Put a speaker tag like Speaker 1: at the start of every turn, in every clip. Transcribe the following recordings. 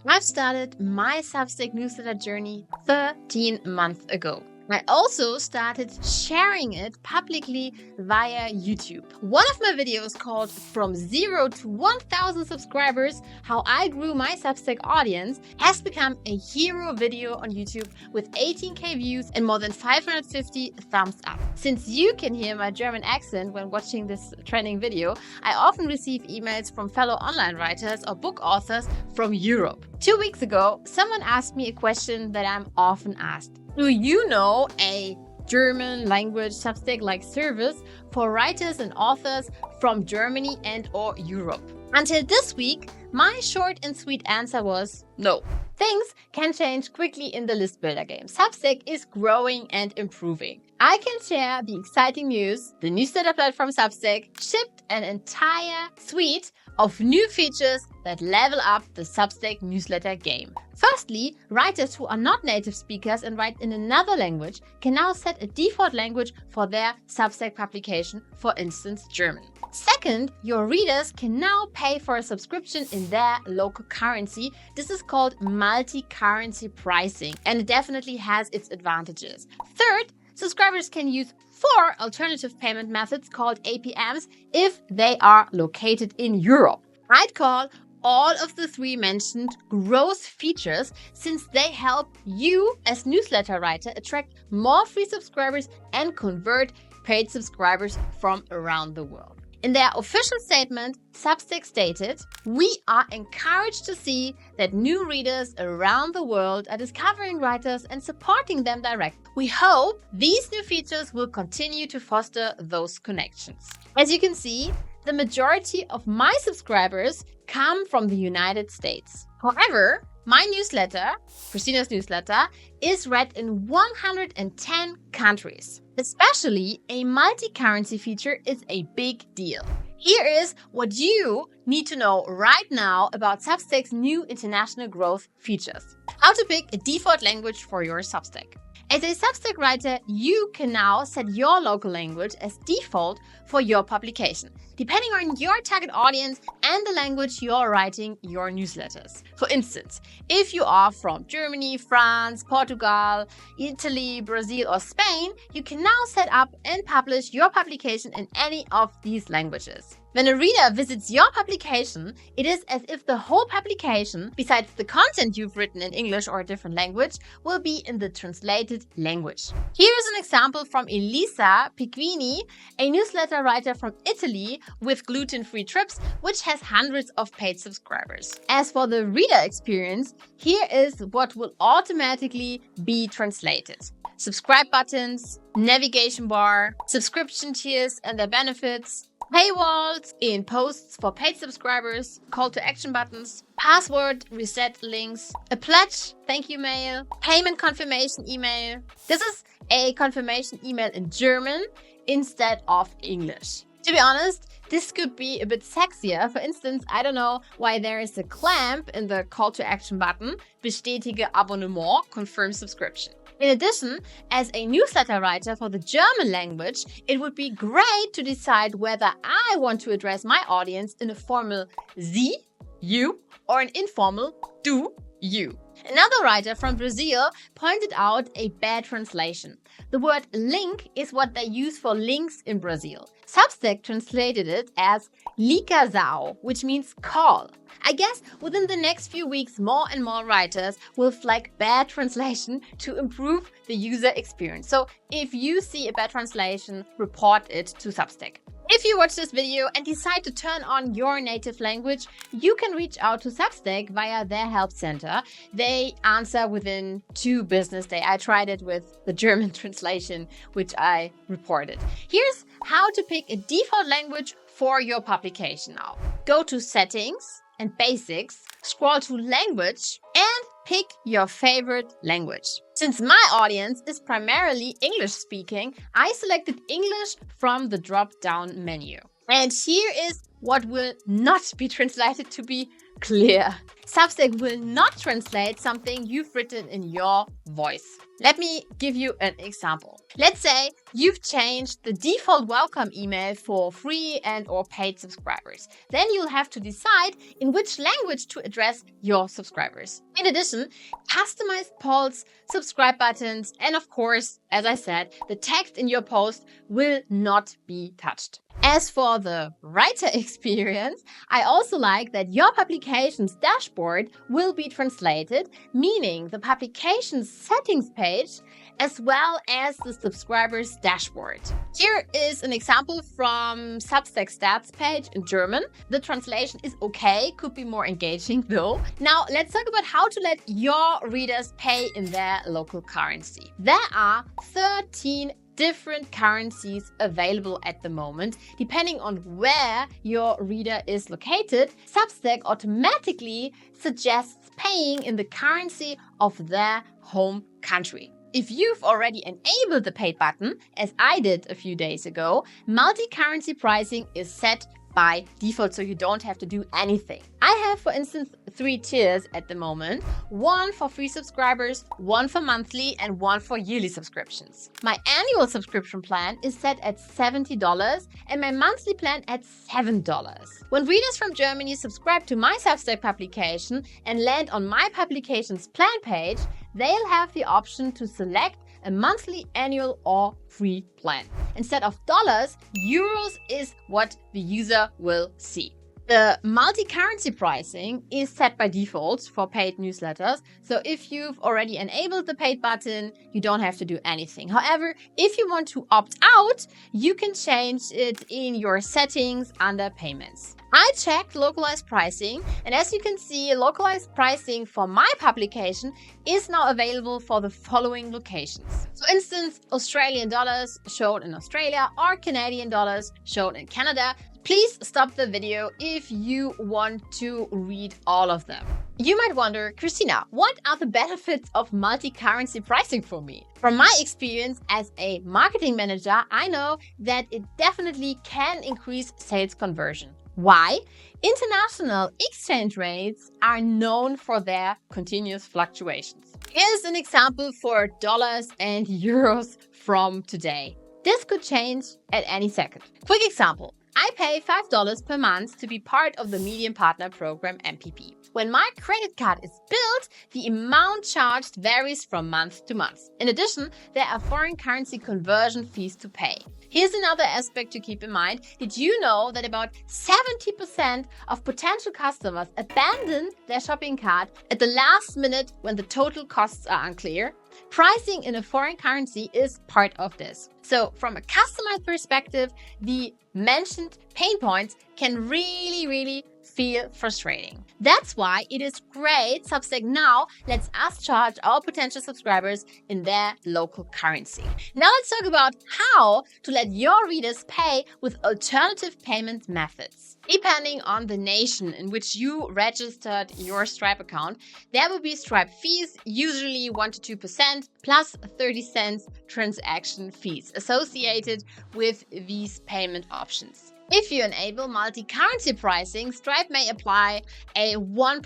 Speaker 1: I've started my Substack newsletter journey 13 months ago. I also started sharing it publicly via YouTube. One of my videos called From 0 to 1,000 Subscribers, How I Grew My Substack Audience, has become a hero video on YouTube with 18k views and more than 550 thumbs up. Since you can hear my German accent when watching this training video, I often receive emails from fellow online writers or book authors from Europe. 2 weeks ago, someone asked me a question that I'm often asked. Do you know a German language Substack-like service for writers and authors from Germany and or Europe? Until this week, my short and sweet answer was no. Things can change quickly in the list builder game. Substack is growing and improving. I can share the exciting news. The newsletter platform Substack shipped an entire suite of new features that level up the Substack newsletter game. Firstly, writers who are not native speakers and write in another language can now set a default language for their Substack publication, for instance, German. Second, your readers can now pay for a subscription in their local currency. This is called multi-currency pricing, and it definitely has its advantages. Third, subscribers can use 4 alternative payment methods called APMs if they are located in Europe. I'd call all of the 3 mentioned growth features since they help you as newsletter writer attract more free subscribers and convert paid subscribers from around the world. In their official statement, Substack stated, "We are encouraged to see that new readers around the world are discovering writers and supporting them directly. We hope these new features will continue to foster those connections." As you can see, the majority of my subscribers come from the United States. However, my newsletter, Christina's newsletter, is read in 110 countries. Especially a multi-currency feature is a big deal. Here is what you need to know right now about Substack's new international growth features. How to pick a default language for your Substack. As a Substack writer, you can now set your local language as default for your publication, depending on your target audience and the language you're writing your newsletters. For instance, if you are from Germany, France, Portugal, Italy, Brazil, or Spain, you can now set up and publish your publication in any of these languages. When a reader visits your publication, it is as if the whole publication, besides the content you've written in English or a different language, will be in the translated language. Here is an example from Elisa Piquini, a newsletter writer from Italy with gluten-free trips, which has hundreds of paid subscribers. As for the reader experience, here is what will automatically be translated. Subscribe buttons, navigation bar, subscription tiers and their benefits, paywalls in posts for paid subscribers, call to action buttons, password reset links, a pledge thank you mail, payment confirmation email. This is a confirmation email in German instead of English. To be honest, this could be a bit sexier. For instance, I don't know why there is a clamp in the call to action button, bestätige Abonnement, confirm subscription. In addition, as a newsletter writer for the German language, it would be great to decide whether I want to address my audience in a formal Sie, you, or an informal Du, you. Another writer from Brazil pointed out a bad translation. The word link is what they use for links in Brazil. Substack translated it as ligação, which means call. I guess within the next few weeks, more and more writers will flag bad translation to improve the user experience. So if you see a bad translation, report it to Substack. If you watch this video and decide to turn on your native language, you can reach out to Substack via their help center. They answer within 2 business days. I tried it with the German translation, which I reported. Here's how to pick a default language for your publication now. Go to Settings and Basics, scroll to Language, and pick your favorite language. Since my audience is primarily English speaking, I selected English from the drop-down menu. And here is what will not be translated to be clear. Substack will not translate something you've written in your voice. Let me give you an example. Let's say you've changed the default welcome email for free and/or paid subscribers. Then you'll have to decide in which language to address your subscribers. In addition, customized polls, subscribe buttons, and of course, as I said, the text in your post will not be touched. As for the writer experience, I also like that your publication's dashboard will be translated, meaning the publication's settings page as well as the subscriber's dashboard. Here is an example from Substack stats page in German. The translation is okay, could be more engaging though. Now let's talk about how to let your readers pay in their local currency. There are 13 different currencies available at the moment. Depending on where your reader is located, Substack automatically suggests paying in the currency of their home country. If you've already enabled the paid button, as I did a few days ago, multi-currency pricing is set by default, so you don't have to do anything. I have, for instance, 3 tiers at the moment. One for free subscribers, one for monthly, and one for yearly subscriptions. My annual subscription plan is set at $70 and my monthly plan at $7. When readers from Germany subscribe to my Substack publication and land on my publication's plan page, they'll have the option to select a monthly, annual, or free plan. Instead of dollars, euros is what the user will see. The multi-currency pricing is set by default for paid newsletters, so if you've already enabled the paid button, you don't have to do anything. However, if you want to opt out, you can change it in your settings under payments. I checked localized pricing, and as you can see, localized pricing for my publication is now available for the following locations. For instance, Australian dollars shown in Australia or Canadian dollars shown in Canada. Please stop the video if you want to read all of them. You might wonder, Christina, what are the benefits of multi-currency pricing for me? From my experience as a marketing manager, I know that it definitely can increase sales conversion. Why? International exchange rates are known for their continuous fluctuations. Here's an example for dollars and euros from today. This could change at any second. Quick example. I pay $5 per month to be part of the Medium Partner Program MPP. When my credit card is billed, the amount charged varies from month to month. In addition, there are foreign currency conversion fees to pay. Here's another aspect to keep in mind. Did you know that about 70% of potential customers abandon their shopping cart at the last minute when the total costs are unclear? Pricing in a foreign currency is part of this. So from a customer perspective, the mentioned pain points can really feel frustrating. That's why it is great Substack now lets us charge our potential subscribers in their local currency. Now let's talk about how to let your readers pay with alternative payment methods. Depending on the nation in which you registered your Stripe account, there will be Stripe fees, usually 1 to 2%, plus 30 cents transaction fees associated with these payment options. If you enable multi-currency pricing, Stripe may apply a 1%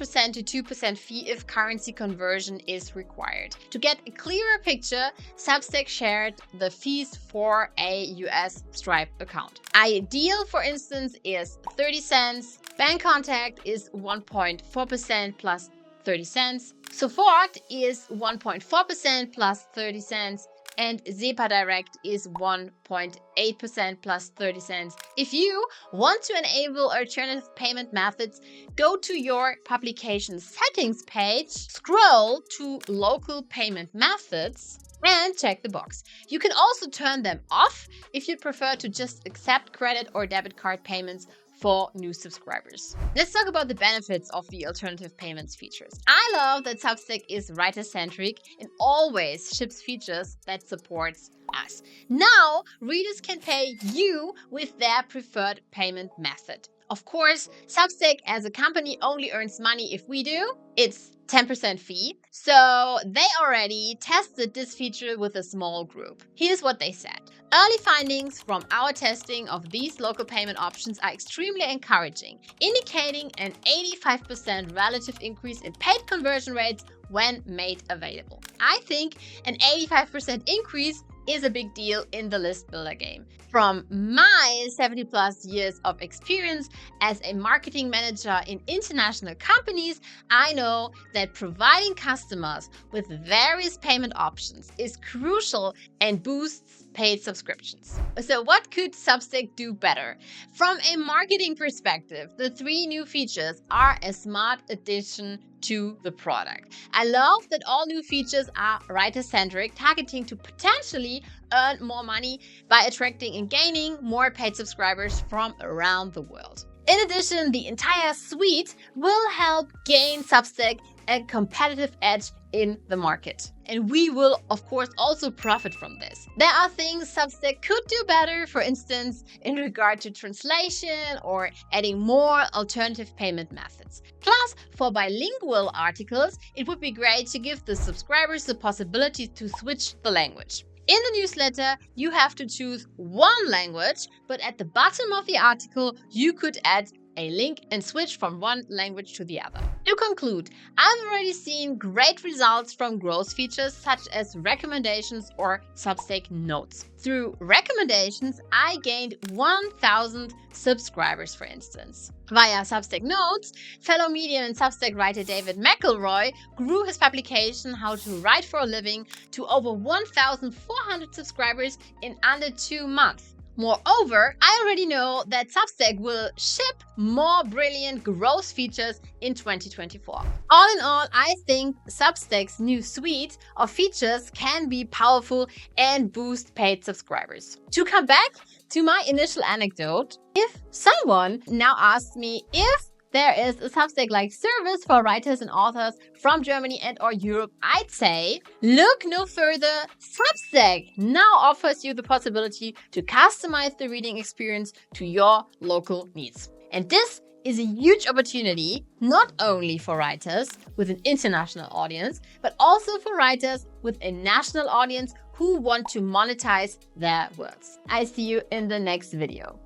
Speaker 1: to 2% fee if currency conversion is required. To get a clearer picture, Substack shared the fees for a US Stripe account. Ideal, for instance, is 30 cents. Bank contact is 1.4% plus 30 cents. Support is 1.4% plus 30 cents. And SEPA Direct is 1.8% plus 30 cents. If you want to enable alternative payment methods, go to your publication settings page, scroll to local payment methods, and check the box. You can also turn them off if you prefer to just accept credit or debit card payments for new subscribers. Let's talk about the benefits of the alternative payments features. I love that Substack is writer-centric and always ships features that supports us. Now, readers can pay you with their preferred payment method. Of course, Substack as a company only earns money if we do. It's 10% fee. So they already tested this feature with a small group. Here's what they said. Early findings from our testing of these local payment options are extremely encouraging, indicating an 85% relative increase in paid conversion rates when made available. I think an 85% increase is a big deal in the list builder game. From my 70 plus years of experience as a marketing manager in international companies, I know that providing customers with various payment options is crucial and boosts paid subscriptions. So what could Substack do better? From a marketing perspective, the 3 new features are a smart addition to the product. I love that all new features are writer-centric, targeting to potentially earn more money by attracting and gaining more paid subscribers from around the world. In addition, the entire suite will help gain Substack a competitive edge in the market. And we will, of course, also profit from this. There are things Substack could do better, for instance, in regard to translation or adding more alternative payment methods. Plus, for bilingual articles, it would be great to give the subscribers the possibility to switch the language. In the newsletter, you have to choose one language, but at the bottom of the article, you could add a link and switch from one language to the other. To conclude, I've already seen great results from growth features such as recommendations or Substack notes. Through recommendations, I gained 1,000 subscribers, for instance. Via Substack notes, fellow medium and Substack writer David McElroy grew his publication How to Write for a Living to over 1,400 subscribers in under 2 months. Moreover, I already know that Substack will ship more brilliant growth features in 2024. All in all, I think Substack's new suite of features can be powerful and boost paid subscribers. To come back to my initial anecdote, if someone now asks me if there is a Substack-like service for writers and authors from Germany and or Europe, I'd say, look no further. Substack now offers you the possibility to customize the reading experience to your local needs. And this is a huge opportunity, not only for writers with an international audience, but also for writers with a national audience who want to monetize their works. I see you in the next video.